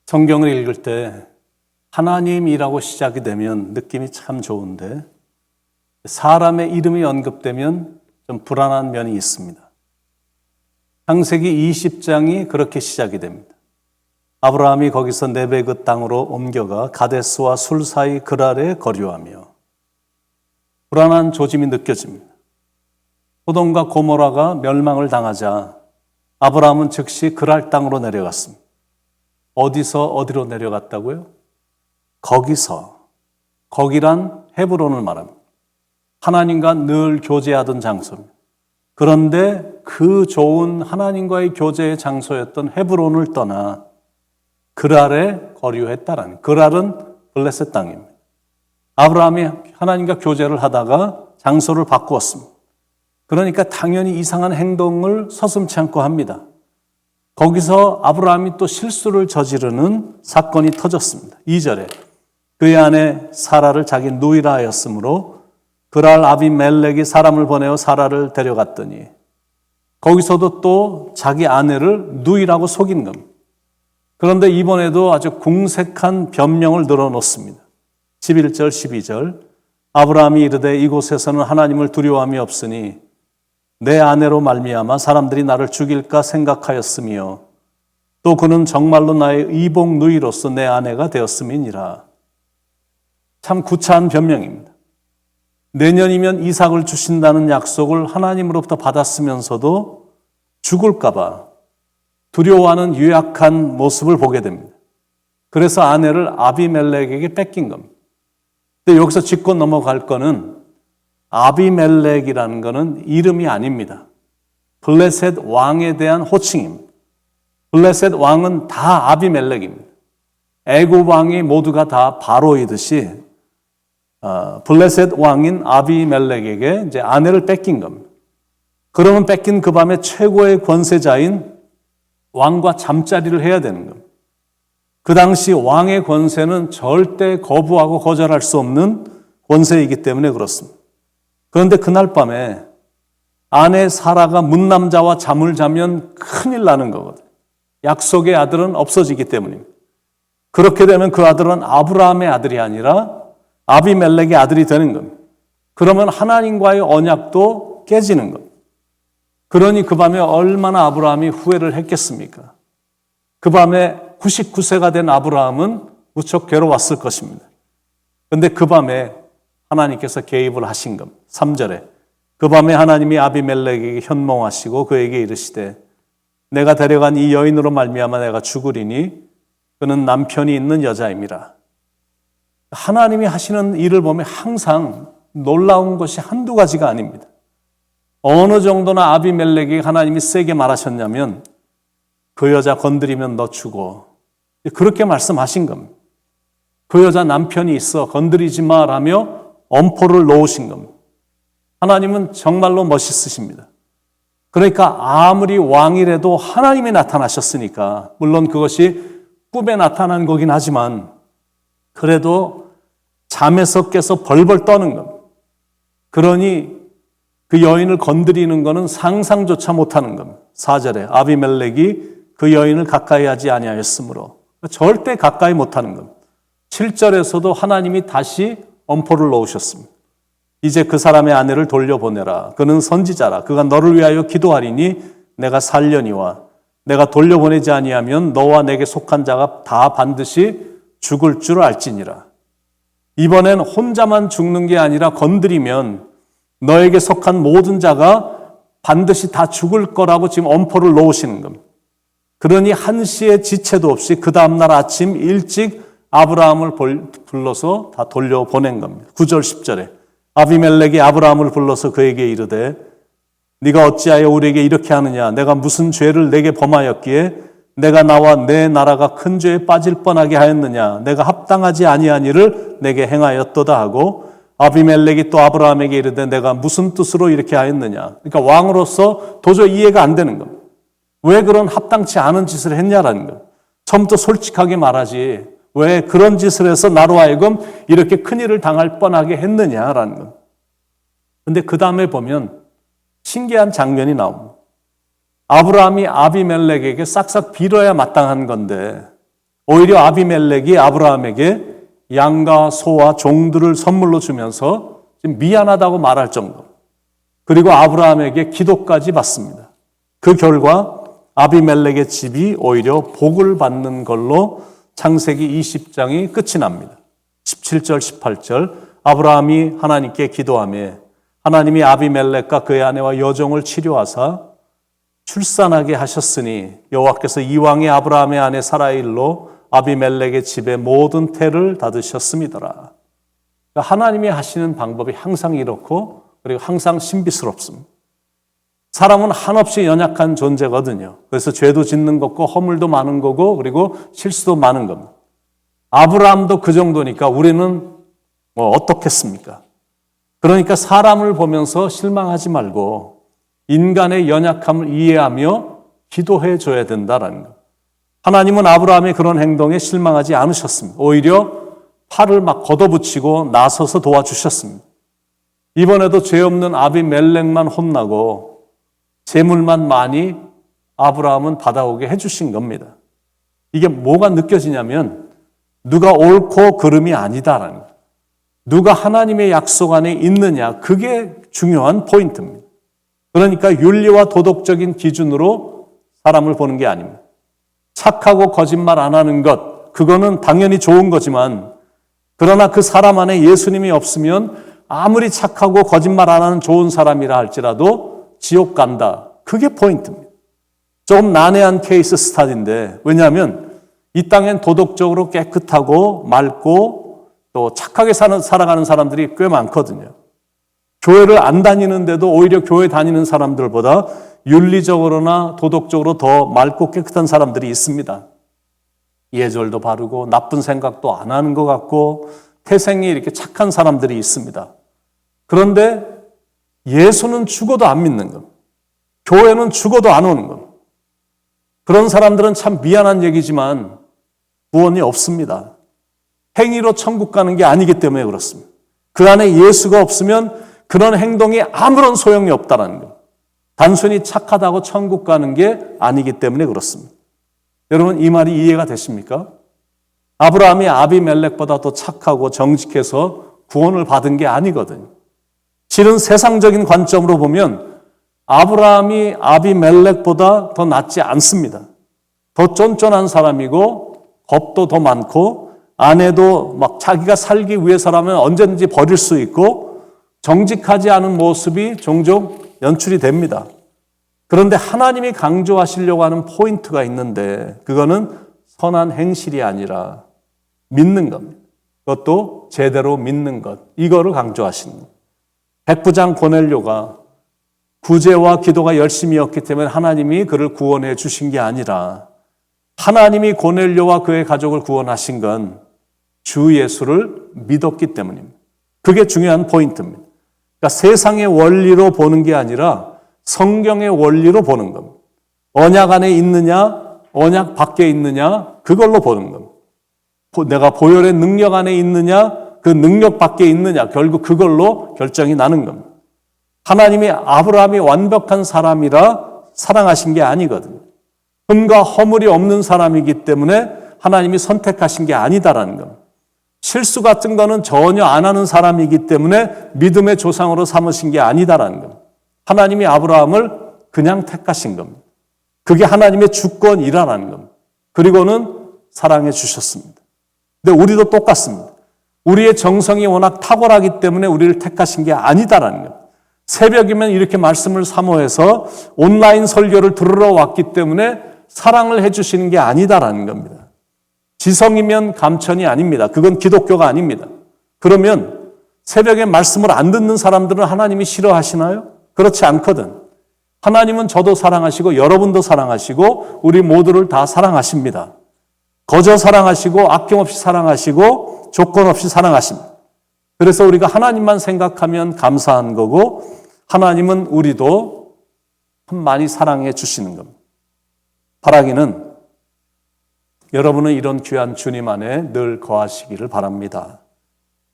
성경을 읽을 때 하나님이라고 시작이 되면 느낌이 참 좋은데 사람의 이름이 언급되면 좀 불안한 면이 있습니다. 창세기 20장이 그렇게 시작이 됩니다. 아브라함이 거기서 네베그 땅으로 옮겨가 가데스와 술 사이 그랄에 거류하며 불안한 조짐이 느껴집니다. 소돔과 고모라가 멸망을 당하자 아브라함은 즉시 그랄 땅으로 내려갔습니다. 어디서 어디로 내려갔다고요? 거기란 헤브론을 말합니다. 하나님과 늘 교제하던 장소입니다. 그런데 그 좋은 하나님과의 교제의 장소였던 헤브론을 떠나 그랄에 거류했다라는, 그랄은 블레셋 땅입니다. 아브라함이 하나님과 교제를 하다가 장소를 바꾸었습니다. 그러니까 당연히 이상한 행동을 서슴지 않고 합니다. 거기서 아브라함이 또 실수를 저지르는 사건이 터졌습니다. 2절에 그의 아내 사라를 자기 누이라 하였으므로 그랄 아비멜렉이 사람을 보내어 사라를 데려갔더니 거기서도 또 자기 아내를 누이라고 속인 겁니다. 그런데 이번에도 아주 궁색한 변명을 늘어놓습니다. 11절 12절 아브라함이 이르되 이곳에서는 하나님을 두려워함이 없으니 내 아내로 말미암아 사람들이 나를 죽일까 생각하였으며 또 그는 정말로 나의 이복 누이로서 내 아내가 되었음이니라. 참 구차한 변명입니다. 내년이면 이삭을 주신다는 약속을 하나님으로부터 받았으면서도 죽을까 봐 두려워하는 유약한 모습을 보게 됩니다. 그래서 아내를 아비멜렉에게 뺏긴 겁니다. 근데 여기서 짚고 넘어갈 거는 아비멜렉이라는 것은 이름이 아닙니다. 블레셋 왕에 대한 호칭입니다. 블레셋 왕은 다 아비멜렉입니다. 애굽 왕이 모두가 다 바로이듯이 블레셋 왕인 아비멜렉에게 이제 아내를 뺏긴 겁니다. 그러면 뺏긴 그 밤에 최고의 권세자인 왕과 잠자리를 해야 되는 겁니다. 그 당시 왕의 권세는 절대 거부하고 거절할 수 없는 권세이기 때문에 그렇습니다. 그런데 그날 밤에 아내 사라가 문남자와 잠을 자면 큰일 나는 거거든요. 약속의 아들은 없어지기 때문입니다. 그렇게 되면 그 아들은 아브라함의 아들이 아니라 아비멜렉의 아들이 되는 겁니다. 그러면 하나님과의 언약도 깨지는 겁니다. 그러니 그 밤에 얼마나 아브라함이 후회를 했겠습니까? 그 밤에 99세가 된 아브라함은 무척 괴로웠을 것입니다. 그런데 그 밤에 하나님께서 개입을 하신 겁니다. 3절에 그 밤에 하나님이 아비멜렉에게 현몽하시고 그에게 이르시되 내가 데려간 이 여인으로 말미암아 내가 죽으리니 그는 남편이 있는 여자임이라. 하나님이 하시는 일을 보면 항상 놀라운 것이 한두 가지가 아닙니다. 어느 정도나 아비멜렉에게 하나님이 세게 말하셨냐면 그 여자 건드리면 너 죽어. 그렇게 말씀하신 겁니다. 그 여자 남편이 있어 건드리지 마라며 엄포를 놓으신 겁니다. 하나님은 정말로 멋있으십니다. 그러니까 아무리 왕이라도 하나님이 나타나셨으니까 물론 그것이 꿈에 나타난 거긴 하지만 그래도 잠에서 깨서 벌벌 떠는 겁니다. 그러니 그 여인을 건드리는 것은 상상조차 못하는 겁니다. 4절에 아비멜렉이 그 여인을 가까이 하지 아니하였으므로 절대 가까이 못하는 겁니다. 7절에서도 하나님이 다시 엄포를 놓으셨습니다. 이제 그 사람의 아내를 돌려보내라. 그는 선지자라. 그가 너를 위하여 기도하리니 내가 살려니와 내가 돌려보내지 아니하면 너와 내게 속한 자가 다 반드시 죽을 줄 알지니라. 이번엔 혼자만 죽는 게 아니라 건드리면 너에게 속한 모든 자가 반드시 다 죽을 거라고 지금 엄포를 놓으시는 겁니다. 그러니 한시의 지체도 없이 그 다음날 아침 일찍 아브라함을 불러서 다 돌려보낸 겁니다. 9절 10절에 아비멜렉이 아브라함을 불러서 그에게 이르되 네가 어찌하여 우리에게 이렇게 하느냐? 내가 무슨 죄를 내게 범하였기에 내가 나와 내 나라가 큰 죄에 빠질 뻔하게 하였느냐? 내가 합당하지 아니한 일을 내게 행하였도다 하고 아비멜렉이 또 아브라함에게 이르되 내가 무슨 뜻으로 이렇게 하였느냐? 그러니까 왕으로서 도저히 이해가 안 되는 겁니다. 왜 그런 합당치 않은 짓을 했냐라는 겁니다. 처음부터 솔직하게 말하지 왜 그런 짓을 해서 나로 하여금 이렇게 큰일을 당할 뻔하게 했느냐라는 겁니다. 그런데 그 다음에 보면 신기한 장면이 나옵니다. 아브라함이 아비멜렉에게 싹싹 빌어야 마땅한 건데 오히려 아비멜렉이 아브라함에게 양과 소와 종들을 선물로 주면서 미안하다고 말할 정도. 그리고 아브라함에게 기도까지 받습니다. 그 결과 아비멜렉의 집이 오히려 복을 받는 걸로 창세기 20장이 끝이 납니다. 17절, 18절 아브라함이 하나님께 기도하며 하나님이 아비멜렉과 그의 아내와 여종을 치료하사 출산하게 하셨으니 여호와께서 이왕의 아브라함의 아내 사라의 일로 아비멜렉의 집에 모든 태를 닫으셨음이더라. 하나님이 하시는 방법이 항상 이렇고 그리고 항상 신비스럽습니다. 사람은 한없이 연약한 존재거든요. 그래서 죄도 짓는 거고 허물도 많은 거고 그리고 실수도 많은 겁니다. 아브라함도 그 정도니까 우리는 어떻겠습니까? 그러니까 사람을 보면서 실망하지 말고 인간의 연약함을 이해하며 기도해 줘야 된다라는 것. 하나님은 아브라함의 그런 행동에 실망하지 않으셨습니다. 오히려 팔을 막 걷어붙이고 나서서 도와주셨습니다. 이번에도 죄 없는 아비멜렉만 혼나고 재물만 많이 아브라함은 받아오게 해주신 겁니다. 이게 뭐가 느껴지냐면 누가 옳고 그름이 아니다라는 거예요. 누가 하나님의 약속 안에 있느냐, 그게 중요한 포인트입니다. 그러니까 윤리와 도덕적인 기준으로 사람을 보는 게 아닙니다. 착하고 거짓말 안 하는 것, 그거는 당연히 좋은 거지만 그러나 그 사람 안에 예수님이 없으면 아무리 착하고 거짓말 안 하는 좋은 사람이라 할지라도 지옥 간다. 그게 포인트입니다. 조금 난해한 케이스 스타디인데 왜냐하면 이 땅엔 도덕적으로 깨끗하고 맑고 또 착하게 살아가는 사람들이 꽤 많거든요. 교회를 안 다니는데도 오히려 교회 다니는 사람들보다 윤리적으로나 도덕적으로 더 맑고 깨끗한 사람들이 있습니다. 예절도 바르고 나쁜 생각도 안 하는 것 같고 태생이 이렇게 착한 사람들이 있습니다. 그런데 예수는 죽어도 안 믿는 겁니다. 교회는 죽어도 안 오는 겁니다. 그런 사람들은 참 미안한 얘기지만 구원이 없습니다. 행위로 천국 가는 게 아니기 때문에 그렇습니다. 그 안에 예수가 없으면 그런 행동이 아무런 소용이 없다는 것. 단순히 착하다고 천국 가는 게 아니기 때문에 그렇습니다. 여러분 이 말이 이해가 되십니까? 아브라함이 아비멜렉보다 더 착하고 정직해서 구원을 받은 게 아니거든요. 실은 세상적인 관점으로 보면 아브라함이 아비멜렉보다 더 낫지 않습니다. 더 쫀쫀한 사람이고 겁도 더 많고 아내도 막 자기가 살기 위해서라면 언제든지 버릴 수 있고 정직하지 않은 모습이 종종 연출이 됩니다. 그런데 하나님이 강조하시려고 하는 포인트가 있는데 그거는 선한 행실이 아니라 믿는 겁니다. 그것도 제대로 믿는 것. 이거를 강조하시는 거예요. 백부장 고넬료가 구제와 기도가 열심이었기 때문에 하나님이 그를 구원해 주신 게 아니라 하나님이 고넬료와 그의 가족을 구원하신 건 주 예수를 믿었기 때문입니다. 그게 중요한 포인트입니다. 그러니까 세상의 원리로 보는 게 아니라 성경의 원리로 보는 겁니다. 언약 안에 있느냐, 언약 밖에 있느냐, 그걸로 보는 겁니다. 내가 보혈의 능력 안에 있느냐, 그 능력 밖에 있느냐, 결국 그걸로 결정이 나는 겁니다. 하나님이 아브라함이 완벽한 사람이라 사랑하신 게 아니거든요. 흠과 허물이 없는 사람이기 때문에 하나님이 선택하신 게 아니다라는 겁니다. 실수 같은 거는 전혀 안 하는 사람이기 때문에 믿음의 조상으로 삼으신 게 아니다라는 겁니다. 하나님이 아브라함을 그냥 택하신 겁니다. 그게 하나님의 주권이라는 겁니다. 그리고는 사랑해 주셨습니다. 근데 우리도 똑같습니다. 우리의 정성이 워낙 탁월하기 때문에 우리를 택하신 게 아니다라는 겁니다. 새벽이면 이렇게 말씀을 사모해서 온라인 설교를 들으러 왔기 때문에 사랑을 해주시는 게 아니다라는 겁니다. 지성이면 감천이 아닙니다. 그건 기독교가 아닙니다. 그러면 새벽에 말씀을 안 듣는 사람들은 하나님이 싫어하시나요? 그렇지 않거든. 하나님은 저도 사랑하시고 여러분도 사랑하시고 우리 모두를 다 사랑하십니다. 거저 사랑하시고 아낌없이 사랑하시고 조건 없이 사랑하십니다. 그래서 우리가 하나님만 생각하면 감사한 거고 하나님은 우리도 참 많이 사랑해 주시는 겁니다. 바라기는 여러분은 이런 귀한 주님 안에 늘 거하시기를 바랍니다.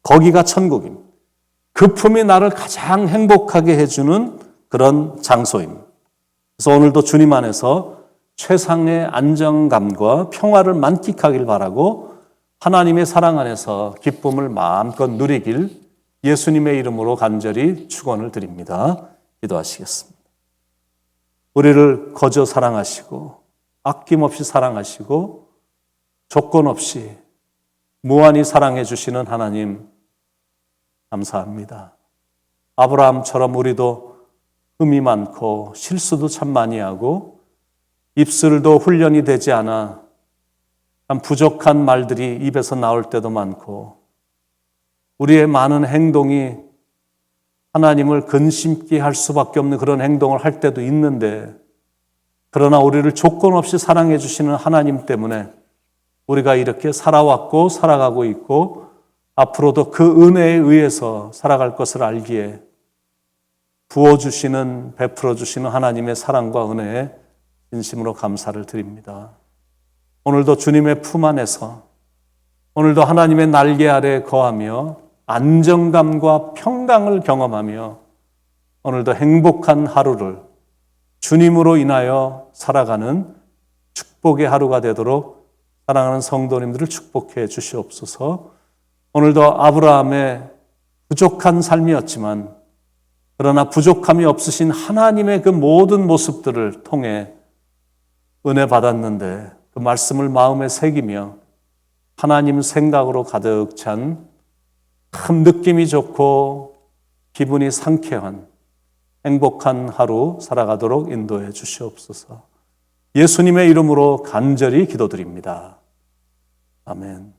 거기가 천국입니다. 그 품이 나를 가장 행복하게 해주는 그런 장소입니다. 그래서 오늘도 주님 안에서 최상의 안정감과 평화를 만끽하길 바라고 하나님의 사랑 안에서 기쁨을 마음껏 누리길 예수님의 이름으로 간절히 축원을 드립니다. 기도하시겠습니다. 우리를 거저 사랑하시고 아낌없이 사랑하시고 조건 없이 무한히 사랑해 주시는 하나님 감사합니다. 아브라함처럼 우리도 흠이 많고 실수도 참 많이 하고 입술도 훈련이 되지 않아 참 부족한 말들이 입에서 나올 때도 많고 우리의 많은 행동이 하나님을 근심케 할 수밖에 없는 그런 행동을 할 때도 있는데 그러나 우리를 조건 없이 사랑해 주시는 하나님 때문에 우리가 이렇게 살아왔고 살아가고 있고 앞으로도 그 은혜에 의해서 살아갈 것을 알기에 부어주시는 베풀어 주시는 하나님의 사랑과 은혜에 진심으로 감사를 드립니다. 오늘도 주님의 품 안에서 오늘도 하나님의 날개 아래 거하며 안정감과 평강을 경험하며 오늘도 행복한 하루를 주님으로 인하여 살아가는 축복의 하루가 되도록 사랑하는 성도님들을 축복해 주시옵소서. 오늘도 아브라함의 부족한 삶이었지만 그러나 부족함이 없으신 하나님의 그 모든 모습들을 통해 은혜 받았는데 그 말씀을 마음에 새기며 하나님 생각으로 가득 찬 참 느낌이 좋고 기분이 상쾌한 행복한 하루 살아가도록 인도해 주시옵소서. 예수님의 이름으로 간절히 기도드립니다. 아멘.